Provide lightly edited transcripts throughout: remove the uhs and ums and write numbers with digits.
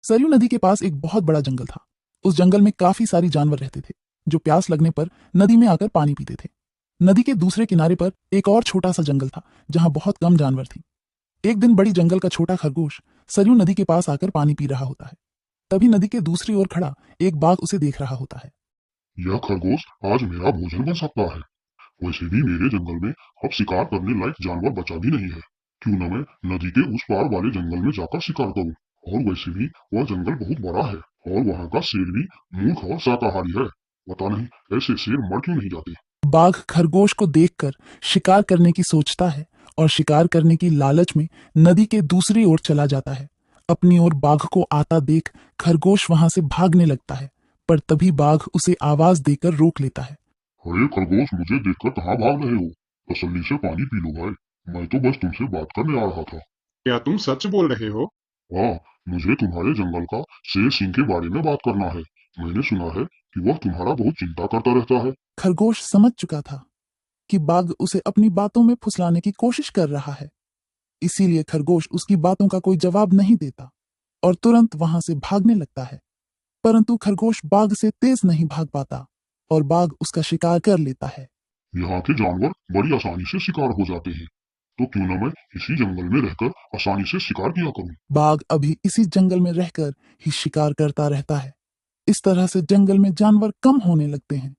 सरयू नदी के पास एक बहुत बड़ा जंगल था। उस जंगल में काफी सारी जानवर रहते थे जो प्यास लगने पर नदी में आकर पानी पीते थे। नदी के दूसरे किनारे पर एक और छोटा सा जंगल था जहां बहुत कम जानवर थी। एक दिन बड़ी जंगल का छोटा खरगोश सरयू नदी के पास आकर पानी पी रहा होता है। तभी नदी के दूसरी ओर खड़ा एक बाघ उसे देख रहा होता है। यह खरगोश आज मेरा भोजन बन सकता है। वैसे भी मेरे जंगल में अब शिकार करने लायक जानवर बचा भी नहीं है। क्यों न मैं नदी के उस पार वाले जंगल में जाकर शिकार करूं। और वैसे भी वह जंगल बहुत बड़ा है और वहाँ का शेर भी मूर्ख और शाकाहारी है। पता नहीं ऐसे शेर मर क्यों नहीं जाते। बाघ खरगोश को देखकर शिकार करने की सोचता है और शिकार करने की लालच में नदी के दूसरी ओर चला जाता है। अपनी ओर बाघ को आता देख खरगोश वहां से भागने लगता है, पर तभी बाघ उसे आवाज देकर रोक लेता है। अरे खरगोश, मुझे देखकर कहाँ भाग रहे हो? तसल्ली से पानी पी लो भाई। मैं तो बस तुमसे बात करने आ रहा था। क्या तुम सच बोल रहे हो? हाँ, मुझे तुम्हारे जंगल का शेर सिंह के बारे में बात करना है। मैंने सुना है कि वह तुम्हारा बहुत चिंता करता रहता है। खरगोश समझ चुका था कि बाघ उसे अपनी बातों में फुसलाने की कोशिश कर रहा है। इसीलिए खरगोश उसकी बातों का कोई जवाब नहीं देता और तुरंत वहां से भागने लगता है। परंतु खरगोश बाघ से तेज नहीं भाग पाता और बाघ उसका शिकार कर लेता है। यहाँ के जानवर बड़ी आसानी से शिकार हो जाते हैं, तो क्यों न मैं इसी जंगल में रहकर आसानी से शिकार किया करूँ। बाघ अभी इसी जंगल में रहकर ही शिकार करता रहता है। इस तरह से जंगल में जानवर कम होने लगते हैं।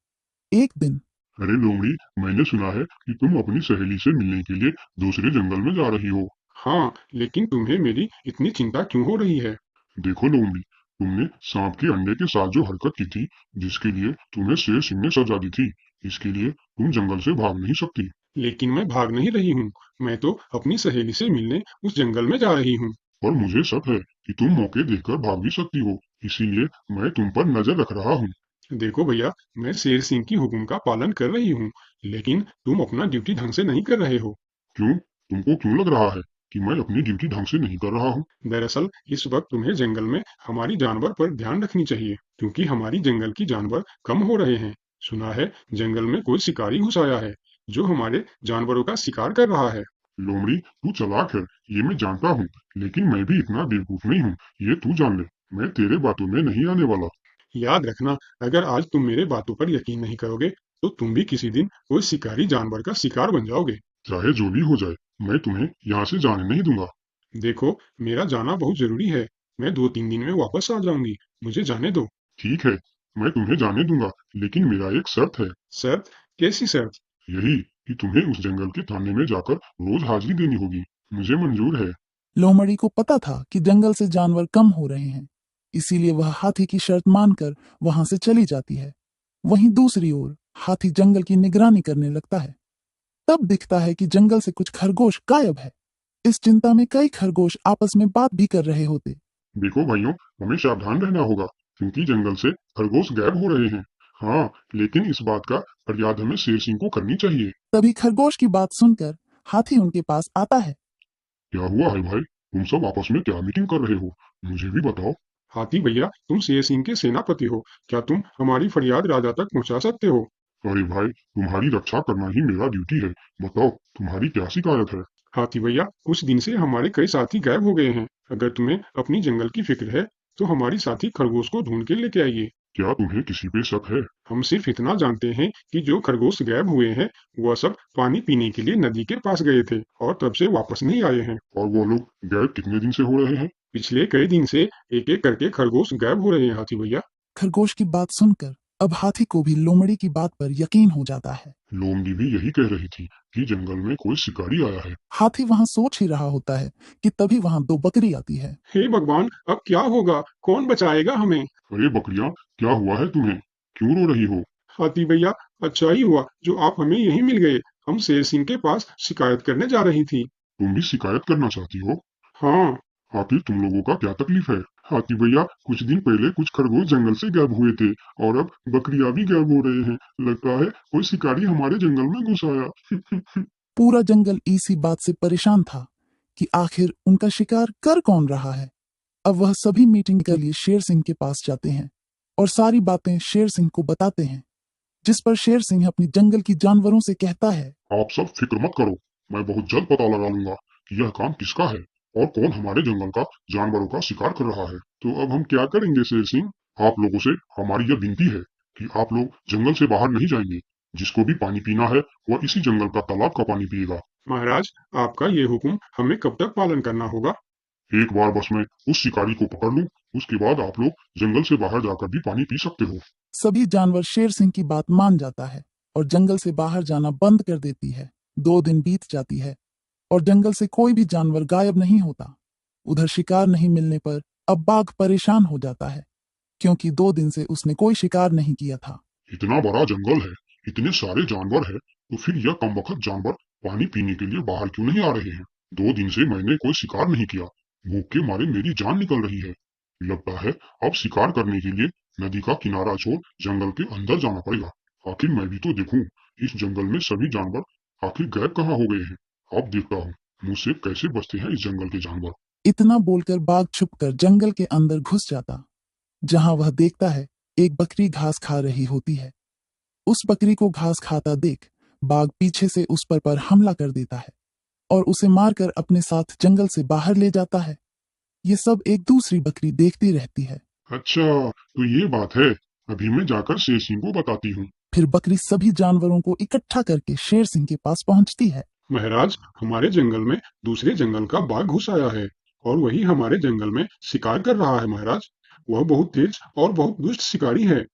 एक दिन अरे लोमड़ी, मैंने सुना है कि तुम अपनी सहेली से मिलने के लिए दूसरे जंगल में जा रही हो। हाँ, लेकिन तुम्हें मेरी इतनी चिंता क्यों हो रही है? देखो लोमड़ी, तुमने सांप के अंडे के साथ जो हरकत की थी, जिसके लिए तुम्हें शेर सिंह ने सजा दी थी, इसके लिए तुम जंगल से भाग नहीं सकती। लेकिन मैं भाग नहीं रही हूँ। मैं तो अपनी सहेली से मिलने उस जंगल में जा रही हूँ। और मुझे शक है कि तुम मौके देखकर भाग भी सकती हो, इसीलिए मैं तुम पर नजर रख रहा हूँ। देखो भैया, मैं शेर सिंह की हुक्म का पालन कर रही हूँ, लेकिन तुम अपना ड्यूटी ढंग से नहीं कर रहे हो। क्यों? तुमको क्यों लग रहा है कि मैं अपनी ड्यूटी ढंग से नहीं कर रहा हूँ? दरअसल इस वक्त तुम्हें जंगल में हमारी जानवर पर ध्यान रखनी चाहिए, क्योंकि हमारी जंगल की जानवर कम हो रहे हैं। सुना है जंगल में कोई शिकारी घुस आया है, जो हमारे जानवरों का शिकार कर रहा है। लोमड़ी, तू चालाक है, ये मैं जानता हूँ, लेकिन मैं भी इतना बेवकूफ नहीं हूँ, ये तू जान ले। मैं तेरे बातों में नहीं आने वाला। याद रखना, अगर आज तुम मेरे बातों पर यकीन नहीं करोगे, तो तुम भी किसी दिन कोई शिकारी जानवर का शिकार बन जाओगे। चाहे जो भी हो जाए, मैं तुम्हें यहाँ से जाने नहीं दूंगा। देखो, मेरा जाना बहुत जरूरी है। मैं 2-3 दिन में वापस आ जाऊंगी। मुझे जाने दो। ठीक है, मैं तुम्हें जाने दूंगा, लेकिन मेरा एक शर्त है। शर्त? कैसी शर्त? यही कि तुम्हें उस जंगल के थाने में जाकर रोज हाजिरी देनी होगी। मुझे मंजूर है। लोमड़ी को पता था कि जंगल से जानवर कम हो रहे हैं, इसीलिए वह हाथी की शर्त मानकर वहां से चली जाती है। वहीं दूसरी ओर हाथी जंगल की निगरानी करने लगता है। तब दिखता है कि जंगल से कुछ खरगोश गायब है। इस चिंता में कई खरगोश आपस में बात भी कर रहे होते। देखो भाइयों, हमें सावधान रहना होगा, क्योंकि जंगल से खरगोश गायब हो रहे हैं। हाँ, लेकिन इस बात का फरियाद हमें शेर सिंह को करनी चाहिए। तभी खरगोश की बात सुनकर हाथी उनके पास आता है। क्या हुआ है भाई? तुम सब आपस में क्या मीटिंग कर रहे हो? मुझे भी बताओ। हाथी भैया, तुम शेर सिंह के सेनापति हो। क्या तुम हमारी फरियाद राजा तक पहुंचा सकते हो? अरे भाई, तुम्हारी रक्षा करना ही मेरा ड्यूटी है। बताओ, तुम्हारी क्या शिकायत है? हाथी भैया, कुछ दिन से हमारे कई साथी गायब हो गए हैं। अगर तुम्हें अपनी जंगल की फिक्र है, तो हमारी साथी खरगोश को ढूंढ के लेके आइए। क्या तुम्हें किसी पे शक है? हम सिर्फ इतना जानते हैं कि जो खरगोश गायब हुए हैं, वह सब पानी पीने के लिए नदी के पास गए थे और तब से वापस नहीं आए हैं। और वो लोग गायब कितने दिन से हो रहे हैं? पिछले कई दिन से एक एक करके खरगोश गायब हो रहे हैं हाथी भैया। खरगोश की बात सुनकर अब हाथी को भी लोमड़ी की बात पर यकीन हो जाता है। लोमड़ी भी यही कह रही थी कि जंगल में कोई शिकारी आया है। हाथी वहां सोच ही रहा होता है कि तभी वहां दो बकरी आती है। हे भगवान, अब क्या होगा? कौन बचाएगा हमें? अरे बकरियां, क्या हुआ है तुम्हें? क्यों रो रही हो? हाथी भैया, अच्छा ही हुआ जो आप हमें यहीं मिल गए। हम शेर सिंह के पास शिकायत करने जा रही थी। तुम भी शिकायत करना चाहती हो? हाँ। आखिर तुम लोगों का क्या तकलीफ है? हाथी भैया, कुछ दिन पहले कुछ खरगोश जंगल से गायब हुए थे और अब बकरियां भी गायब हो रहे हैं। लगता है कोई शिकारी हमारे जंगल में घुस आया। पूरा जंगल इसी बात से परेशान था कि आखिर उनका शिकार कर कौन रहा है। अब वह सभी मीटिंग के लिए शेर सिंह के पास जाते हैं और सारी बातें शेर सिंह को बताते हैं, जिस पर शेर सिंह अपनी जंगल की जानवरों से कहता है। आप सब फिक्र मत करो, मैं बहुत जल्द पता लगा लूंगा कि यह काम किसका है। और कौन हमारे जंगल का जानवरों का शिकार कर रहा है। तो अब हम क्या करेंगे शेर सिंह? आप लोगों से हमारी यह विनती है कि आप लोग जंगल से बाहर नहीं जाएंगे। जिसको भी पानी पीना है वह इसी जंगल का तालाब का पानी पिएगा। महाराज, आपका ये हुक्म हमें कब तक पालन करना होगा? एक बार बस मैं उस शिकारी को पकड़ लूं, उसके बाद आप लोग जंगल से बाहर जाकर भी पानी पी सकते हो। सभी जानवर शेर सिंह की बात मान जाता है और जंगल से बाहर जाना बंद कर देती है। 2 दिन बीत जाती है और जंगल से कोई भी जानवर गायब नहीं होता। उधर शिकार नहीं मिलने पर अब बाघ परेशान हो जाता है, क्योंकि 2 दिन से उसने कोई शिकार नहीं किया था। इतना बड़ा जंगल है, इतने सारे जानवर है, तो फिर यह कमबख्त जानवर पानी पीने के लिए बाहर क्यों नहीं आ रहे हैं? 2 दिन से मैंने कोई शिकार नहीं किया, भूख के मारे मेरी जान निकल रही है। लगता है अब शिकार करने के लिए नदी का किनारा छोड़ जंगल के अंदर जाना पड़ेगा। आखिर मैं भी तो देखूं, इस जंगल में सभी जानवर आखिर गायब कहाँ हो गए हैं। अब देखता हूँ मुझसे कैसे बचते हैं इस जंगल के जानवर। इतना बोलकर बाघ छुपकर जंगल के अंदर घुस जाता, जहां वह देखता है एक बकरी घास खा रही होती है। उस बकरी को घास खाता देख बाघ पीछे से उस पर हमला कर देता है और उसे मारकर अपने साथ जंगल से बाहर ले जाता है। ये सब एक दूसरी बकरी देखती रहती है। अच्छा, तो ये बात है। अभी मैं जाकर शेर सिंह को बताती हूँ। फिर बकरी सभी जानवरों को इकट्ठा करके शेर सिंह के पास पहुंचती है। महाराज, हमारे जंगल में दूसरे जंगल का बाघ घुस आया है और वही हमारे जंगल में शिकार कर रहा है। महाराज, वह बहुत तेज और बहुत दुष्ट शिकारी है।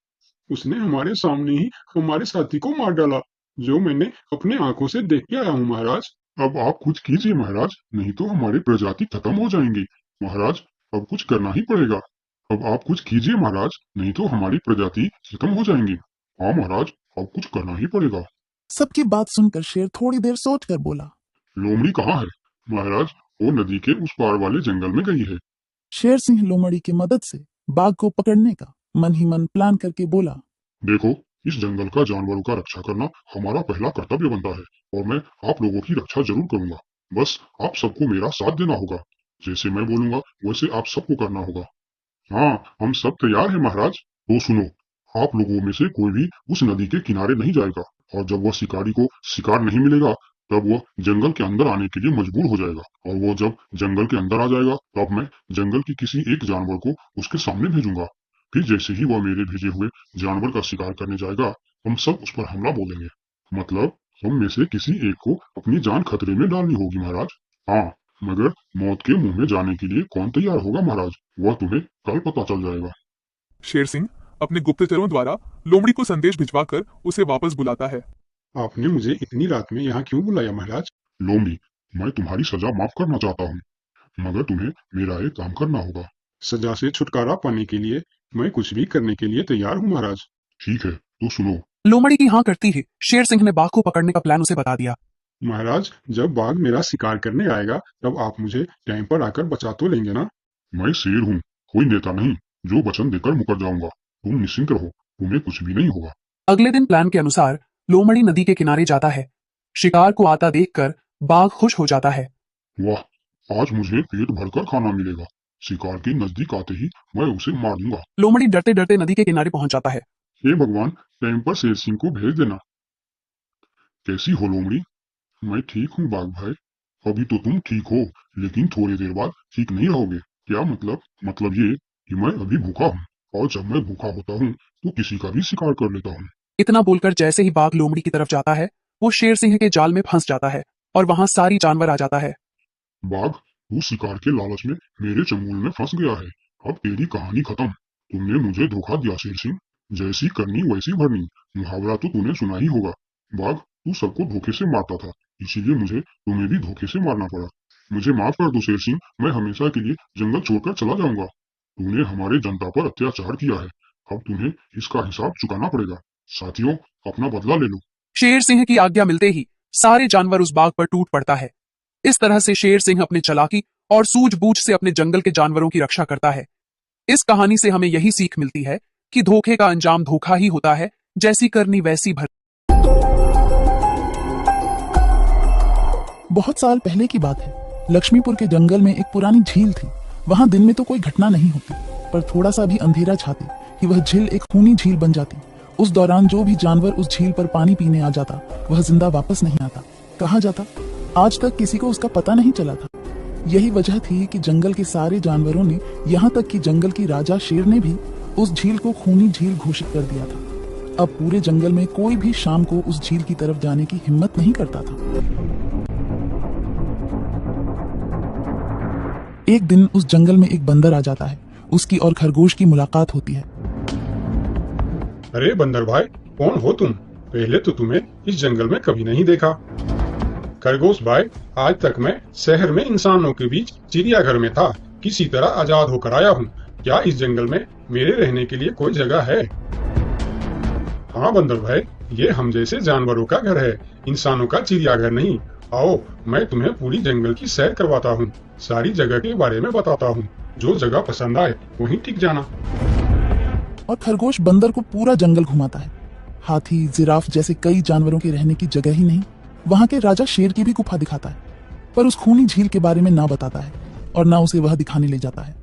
उसने हमारे सामने ही हमारे साथी को मार डाला, जो मैंने अपने आंखों से देख के आया हूँ। महाराज, अब आप कुछ कीजिए महाराज, नहीं तो हमारी प्रजाति खत्म हो जाएंगी। महाराज, अब कुछ करना ही पड़ेगा। अब आप कुछ कीजिए महाराज, नहीं तो हमारी प्रजाति खत्म हो जाएंगी। हाँ महाराज, अब कुछ करना ही पड़ेगा। सबकी बात सुनकर शेर थोड़ी देर सोचकर बोला। लोमड़ी कहाँ है? महाराज, वो नदी के उस पार वाले जंगल में गई है। शेर सिंह लोमड़ी की मदद से बाघ को पकड़ने का मन ही मन प्लान करके बोला। देखो, इस जंगल का जानवरों का रक्षा करना हमारा पहला कर्तव्य बनता है और मैं आप लोगों की रक्षा जरूर करूंगा। बस आप सबको मेरा साथ देना होगा। जैसे मैं बोलूंगा वैसे आप सबको करना होगा। हाँ, हम सब तैयार हैं महाराज। तो सुनो, आप लोगों में से कोई भी उस नदी के किनारे नहीं जाएगा और जब वह शिकारी को शिकार नहीं मिलेगा तब वह जंगल के अंदर आने के लिए मजबूर हो जाएगा और वो जब जंगल के अंदर आ जाएगा तब मैं जंगल की किसी एक जानवर को उसके सामने भेजूंगा। फिर जैसे ही वह मेरे भेजे हुए जानवर का शिकार करने जाएगा हम सब उस पर हमला बोलेंगे। मतलब हम में से किसी एक को अपनी जान खतरे में डालनी होगी महाराज। हाँ, मगर मौत के मुंह में जाने के लिए कौन तैयार होगा महाराज, वह तुम्हें कल पता चल जाएगा। शेर सिंह अपने गुप्तचरों द्वारा लोमड़ी को संदेश भिजवाकर उसे वापस बुलाता है। आपने मुझे इतनी रात में यहाँ क्यों बुलाया महाराज? लोमड़ी, मैं तुम्हारी सजा माफ करना चाहता हूँ, मगर तुम्हें मेरा एक काम करना होगा। सजा से छुटकारा पाने के लिए मैं कुछ भी करने के लिए तैयार हूँ महाराज। ठीक है, तो सुनो। लोमड़ी की हाँ करती ही शेर सिंह ने बाघ को पकड़ने का प्लान उसे बता दिया। महाराज, जब बाघ मेरा शिकार करने आएगा तब आप मुझे टाइम पर आकर बचा तो लेंगे ना? मैं शेर हूँ, कोई नेता नहीं जो वचन देकर मुकर जाऊंगा। तुम निश्चिंत रहो, तुम्हें कुछ भी नहीं होगा। अगले दिन प्लान के अनुसार लोमड़ी नदी के किनारे जाता है। शिकार को आता देखकर बाघ खुश हो जाता है। वाह, आज मुझे पेट भरकर खाना मिलेगा। शिकार के नजदीक आते ही मैं उसे मार दूंगा। लोमड़ी डरते डरते नदी के किनारे पहुंच जाता है। हे भगवान, टाइम पर शेर सिंह को भेज देना। कैसी हो लोमड़ी? मैं ठीक हूँ बाघ भाई। अभी तो तुम ठीक हो, लेकिन थोड़ी देर बाद ठीक नहीं रहोगे। क्या मतलब? मतलब ये कि मैं अभी भूखा हूँ और जब मैं भूखा होता हूँ तो किसी का भी शिकार कर लेता हूँ। इतना बोलकर जैसे ही बाघ लोमड़ी की तरफ जाता है वो शेर सिंह के जाल में फंस जाता है और वहां सारी जानवर आ जाता है। बाघ, तू शिकार के लालच में मेरे चंगुल में फंस गया है। अब तेरी कहानी खत्म। तुमने मुझे धोखा दिया शेर सिंह। जैसी करनी वैसी भरनी, मुहावरा तो तूने सुना ही होगा। बाघ, तू सबको धोखे से मारता था, इसीलिए मुझे तुम्हें भी धोखे से मारना पड़ा। मुझे माफ कर दो शेर सिंह, मैं हमेशा के लिए जंगल छोड़कर चला जाऊंगा। तूने हमारे जनता पर अत्याचार किया है, अब तुम्हें इसका हिसाब चुकाना पड़ेगा। साथियों, अपना बदला ले लो। शेर सिंह की आज्ञा मिलते ही सारे जानवर उस बाघ पर टूट पड़ता है। इस तरह से शेर सिंह अपने चालाकी और सूझबूझ से अपने जंगल के जानवरों की रक्षा करता है। इस कहानी से हमें यही सीख मिलती है कि धोखे का अंजाम धोखा ही होता है, जैसी करनी वैसी भर। बहुत साल पहले की बात है। लक्ष्मीपुर के जंगल में एक पुरानी झील थी। वहां दिन में तो कोई घटना नहीं होती, पर थोड़ा सा भी अंधेरा छाते कि वह झील एक खूनी झील बन जाती। उस दौरान जो भी जानवर उस झील पर पानी पीने आ जाता वह जिंदा वापस नहीं आता। कहाँ जाता आज तक किसी को उसका पता नहीं चला था। यही वजह थी कि जंगल के सारे जानवरों ने, यहाँ तक कि जंगल की राजा शेर ने भी उस झील को खूनी झील घोषित कर दिया था। अब पूरे जंगल में कोई भी शाम को उस झील की तरफ जाने की हिम्मत नहीं करता था। एक दिन उस जंगल में एक बंदर आ जाता है। उसकी और खरगोश की मुलाकात होती है। अरे बंदर भाई, कौन हो तुम? पहले तो तुम्हें इस जंगल में कभी नहीं देखा। खरगोश भाई, आज तक मैं शहर में इंसानों के बीच चिड़ियाघर में था, किसी तरह आजाद होकर आया हूँ। क्या इस जंगल में मेरे रहने के लिए कोई जगह है? हाँ बंदर भाई, ये हम जैसे जानवरों का घर है, इंसानों का चिड़ियाघर नहीं। आओ, मैं तुम्हें पूरी जंगल की सैर करवाता हूँ, सारी जगह के बारे में बताता हूँ। जो जगह पसंद आए वहीं टिक जाना। और खरगोश बंदर को पूरा जंगल घुमाता है। हाथी, जिराफ जैसे कई जानवरों के रहने की जगह ही नहीं, वहां के राजा शेर की भी गुफा दिखाता है, पर उस खूनी झील के बारे में ना बताता है और ना उसे वह दिखाने ले जाता है।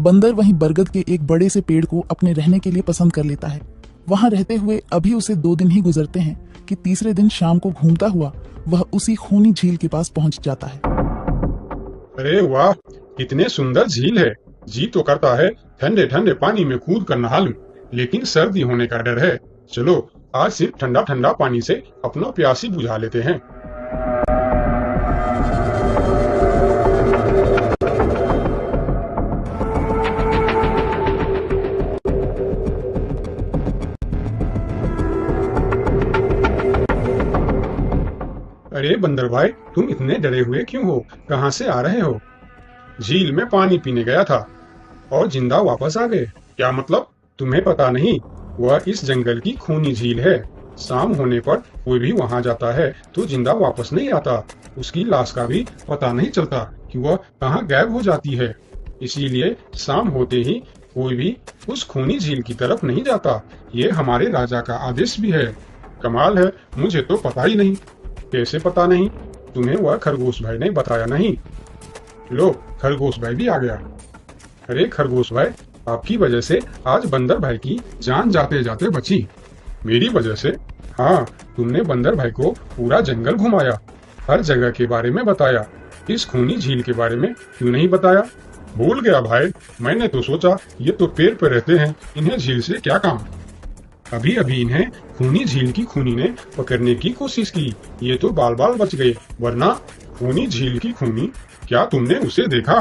बंदर वहीं बरगद के एक बड़े से पेड़ को अपने रहने के लिए पसंद कर लेता है। वहां रहते हुए अभी उसे 2 दिन ही गुजरते हैं कि तीसरे दिन शाम को घूमता हुआ वह उसी खूनी झील के पास पहुंच जाता है। अरे वाह, कितने सुंदर झील है। जी तो करता है ठंडे ठंडे पानी में कूद कर नहा लूं, लेकिन सर्दी होने का डर है। चलो, आज सिर्फ ठंडा ठंडा पानी से अपना प्यासी बुझा लेते हैं। अरे बंदर भाई, तुम इतने डरे हुए क्यों हो? कहाँ से आ रहे हो? झील में पानी पीने गया था और जिंदा वापस आ गए। क्या मतलब? तुम्हें पता नहीं, वह इस जंगल की खूनी झील है। शाम होने पर कोई भी वहां जाता है तो जिंदा वापस नहीं आता। उसकी लाश का भी पता नहीं चलता कि वह कहाँ गायब हो जाती है। इसीलिए शाम होते ही कोई भी उस खूनी झील की तरफ नहीं जाता। ये हमारे राजा का आदेश भी है। कमाल है, मुझे तो पता ही नहीं। कैसे पता नहीं? तुम्हें वह खरगोश भाई ने बताया नहीं? लो, खरगोश भाई भी आ गया। अरे खरगोश भाई, आपकी वजह से आज बंदर भाई की जान जाते जाते बची। मेरी वजह से? हाँ, तुमने बंदर भाई को पूरा जंगल घुमाया, हर जगह के बारे में बताया। इस खूनी झील के बारे में क्यों नहीं बताया? भूल गया भाई, मैंने तो सोचा ये तो पेड़ पे रहते हैं, इन्हें झील से क्या काम। अभी अभी इन्हें खूनी झील की खूनी ने पकड़ने की कोशिश की, ये तो बाल बाल बच गए, वरना खूनी झील की खूनी, क्या तुमने उसे देखा?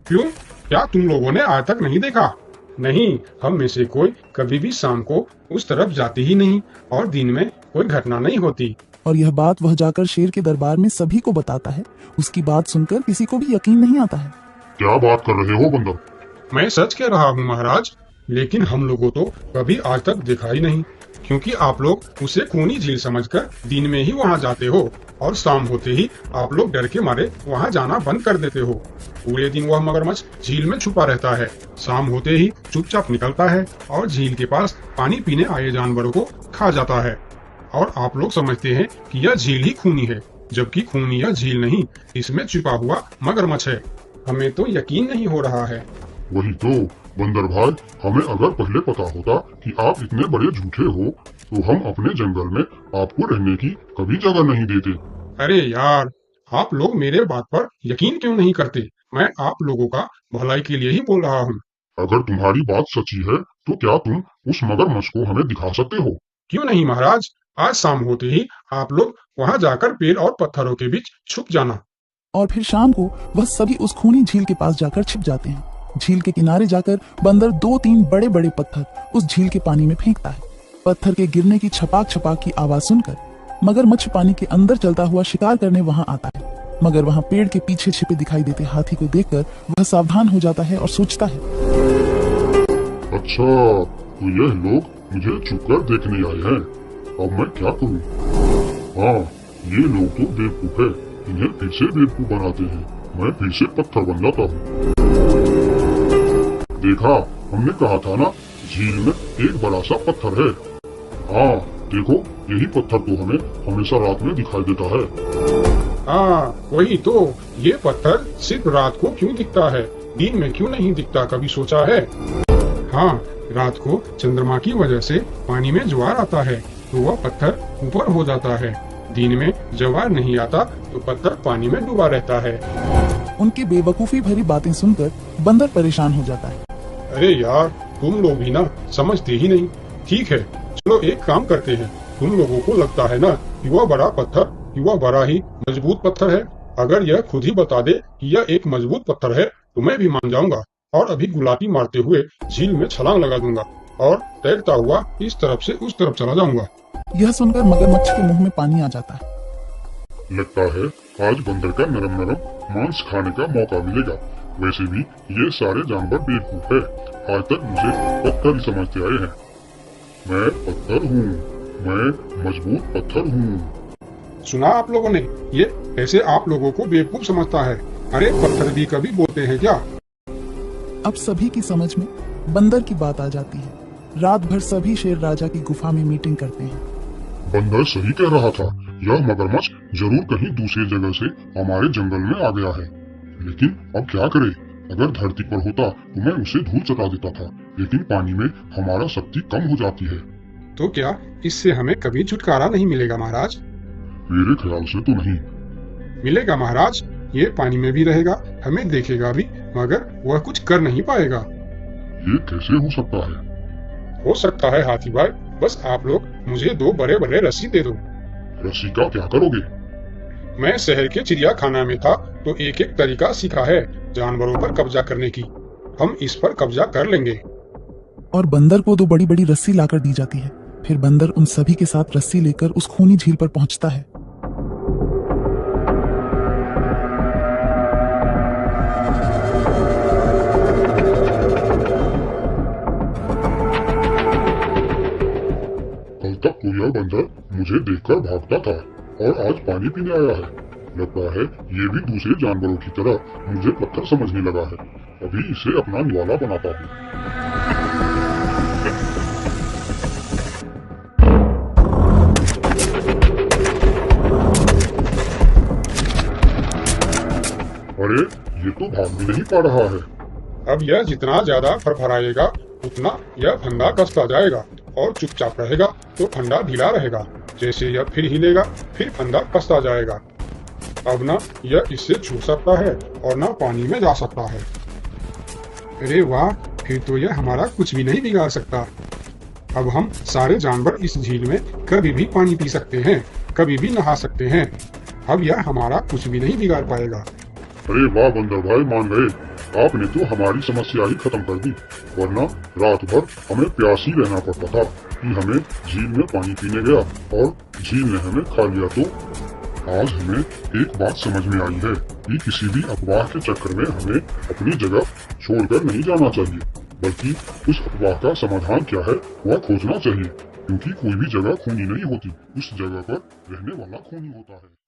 क्यों, क्या तुम लोगों ने आज तक नहीं देखा? नहीं, हम में से कोई कभी भी शाम को उस तरफ जाती ही नहीं और दिन में कोई घटना नहीं होती। और यह बात वह जाकर शेर के दरबार में सभी को बताता है। उसकी बात सुनकर किसी को भी यकीन नहीं आता है। क्या बात कर रहे हो बंदर? मैं सच कह रहा हूँ महाराज, लेकिन हम लोगों तो कभी आज तक देखा ही नहीं, क्योंकि आप लोग उसे खूनी झील समझकर दिन में ही वहाँ जाते हो और शाम होते ही आप लोग डर के मारे वहाँ जाना बंद कर देते हो। पूरे दिन वह मगरमच्छ झील में छुपा रहता है, शाम होते ही चुपचाप निकलता है और झील के पास पानी पीने आए जानवरों को खा जाता है। और आप लोग समझते हैं कि यह झील ही खूनी है, जबकि खूनी यह झील नहीं, इसमें छुपा हुआ मगरमच्छ है। हमें तो यकीन नहीं हो रहा है। वही तो बंदर भाई, हमें अगर पहले पता होता कि आप इतने बड़े झूठे हो तो हम अपने जंगल में आपको रहने की कभी जगह नहीं देते। अरे यार, आप लोग मेरे बात पर यकीन क्यों नहीं करते? मैं आप लोगों का भलाई के लिए ही बोल रहा हूँ। अगर तुम्हारी बात सच्ची है तो क्या तुम उस मगरमच्छ को हमें दिखा सकते हो? क्यों नहीं महाराज, आज शाम होते ही आप लोग वहाँ जाकर पेड़ और पत्थरों के बीच छुप जाना। और फिर शाम को वह सभी उस खूनी झील के पास जाकर छिप जाते हैं। झील के किनारे जाकर बंदर 2-3 बड़े बड़े पत्थर उस झील के पानी में फेंकता है। पत्थर के गिरने की छपाक छपाक की आवाज सुनकर मगरमच्छ पानी के अंदर चलता हुआ शिकार करने वहां आता है। मगर वहां पेड़ के पीछे छिपे दिखाई देते हाथी को देखकर वह सावधान हो जाता है और सोचता है, अच्छा, तो यह लोग मुझे छुपकर देखने आए हैं, अब मैं क्या करूं? हाँ, ये लोग तो बेवकूफ है, इन्हें फिर से बेवकूफ बनाते हैं। मैं फिर से पत्थर बन जाता हूँ। देखा, हमने कहा था ना, झील में एक बड़ा सा पत्थर है। हाँ, देखो, यही पत्थर तो हमें हमेशा रात में दिखाई देता है। हाँ, वही तो, ये पत्थर सिर्फ रात को क्यों दिखता है, दिन में क्यों नहीं दिखता, कभी सोचा है? हाँ, रात को चंद्रमा की वजह से पानी में ज्वार आता है तो वह पत्थर ऊपर हो जाता है। दिन में ज्वार नहीं आता तो पत्थर पानी में डूबा रहता है। उनकी बेवकूफी भरी बातें सुनकर बंदर परेशान हो जाता है। अरे यार, तुम लोग भी ना समझते ही नहीं। ठीक है, चलो एक काम करते हैं। तुम लोगों को लगता है ना कि वह बड़ा पत्थर, कि वह बड़ा ही मजबूत पत्थर है। अगर यह खुद ही बता दे कि यह एक मजबूत पत्थर है तो मैं भी मान जाऊंगा और अभी गुलाटी मारते हुए झील में छलांग लगा दूंगा और तैरता हुआ इस तरफ से उस तरफ चला जाऊंगा। यह सुनकर मगरमच्छ के मुंह में पानी आ जाता है। लगता है आज बंदर का नरम नरम मांस खाने का मौका मिलेगा। वैसे भी ये सारे जानवर बेवकूफ है। आज तक मुझे पत्थर ही समझते आए हैं। मैं पत्थर हूँ, मैं मजबूत पत्थर हूँ। सुना आप लोगों ने? ये कैसे आप लोगों को बेवकूफ समझता है? अरे पत्थर भी कभी बोलते हैं क्या? अब सभी की समझ में बंदर की बात आ जाती है। रात भर सभी शेर राजा की गुफा में मीटिंग करते हैं। बंदर सही कह रहा था। यह मगरमच्छ जरूर कहीं दूसरी जगह से हमारे जंगल में आ गया है। लेकिन अब क्या करे? अगर धरती पर होता तो मैं उसे धूल चटा देता था, लेकिन पानी में हमारा शक्ति कम हो जाती है। तो क्या इससे हमें कभी छुटकारा नहीं मिलेगा महाराज? मेरे ख्याल से तो नहीं। मिलेगा महाराज। ये पानी में भी रहेगा, हमें देखेगा भी, मगर वह कुछ कर नहीं पाएगा। ये कैसे हो सकता है? हो सकता है हाथी भाई, बस आप लोग मुझे 2 बड़े बड़े रस्सी दे दो। रस्सी का क्या करोगे? मैं शहर के चिड़ियाखाना में था तो एक एक तरीका सीखा है जानवरों पर कब्जा करने की। हम इस पर कब्जा कर लेंगे। और बंदर को 2 बड़ी बड़ी रस्सी लाकर दी जाती है। फिर बंदर उन सभी के साथ रस्सी लेकर उस खूनी झील पर पहुंचता है। कल तक तो यह बंदर मुझे देखकर भागता था और आज पानी पीने आया है। लगता है ये भी दूसरे जानवरों की तरह मुझे पत्थर समझने लगा है। अभी इसे अपना निवाला बनाता हूँ। अरे ये तो भाग भी नहीं पा रहा है। अब यह जितना ज्यादा फरफराएगा उतना यह फंदा कसता जाएगा और चुपचाप रहेगा तो फंदा ढीला रहेगा। जैसे यह फिर हिलेगा फिर फंदा कसता जाएगा। अब ना यह इससे छू सकता है और ना पानी में जा सकता है। अरे वाह, फिर तो यह हमारा कुछ भी नहीं बिगाड़ सकता। अब हम सारे जानवर इस झील में कभी भी पानी पी सकते हैं, कभी भी नहा सकते हैं। अब यह हमारा कुछ भी नहीं बिगाड़ पाएगा। अरे वाह बंदर भाई, मान गए। आपने तो हमारी समस्या ही खत्म कर दी। वरना रात भर हमें प्यास ही रहना पड़ता था कि हमें झील में पानी पीने गया और झील ने हमें खा लिया। तो आज हमें एक बात समझ में आई है कि किसी भी अफवाह के चक्कर में हमें अपनी जगह छोड़कर नहीं जाना चाहिए, बल्कि उस अफवाह का समाधान क्या है वह खोजना चाहिए। क्योंकि कोई भी जगह खूनी नहीं होती, उस जगह पर रहने वाला खूनी होता है।